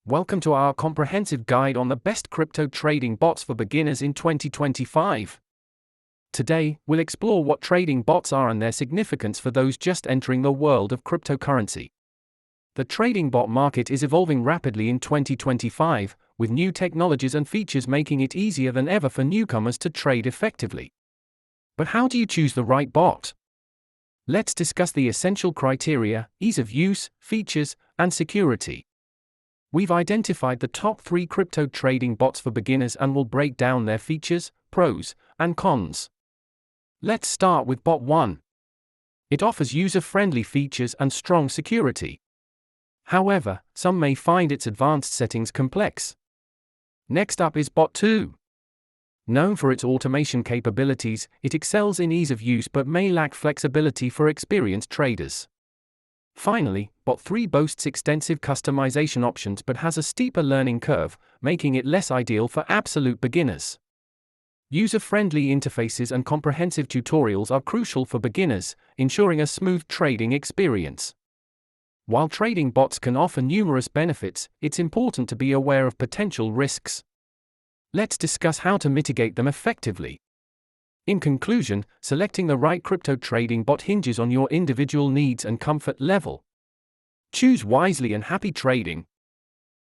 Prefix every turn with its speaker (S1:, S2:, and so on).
S1: Welcome to our comprehensive guide on the best crypto trading bots for beginners in 2025. Today, we'll explore what trading bots are and their significance for those just entering the world of cryptocurrency. The trading bot market is evolving rapidly in 2025, with new technologies and features making it easier than ever for newcomers to trade effectively. But how do you choose the right bot? Let's discuss the essential criteria: ease of use, features, and security. We've identified the top 3 crypto trading bots for beginners and will break down their features, pros, and cons. Let's start with Bot 1. It offers user-friendly features and strong security. However, some may find its advanced settings complex. Next up is Bot 2. Known for its automation capabilities, it excels in ease of use but may lack flexibility for experienced traders. Finally, Bot 3 boasts extensive customization options but has a steeper learning curve, making it less ideal for absolute beginners. User-friendly interfaces and comprehensive tutorials are crucial for beginners, ensuring a smooth trading experience. While trading bots can offer numerous benefits, it's important to be aware of potential risks. Let's discuss how to mitigate them effectively. In conclusion, selecting the right crypto trading bot hinges on your individual needs and comfort level. Choose wisely and happy trading.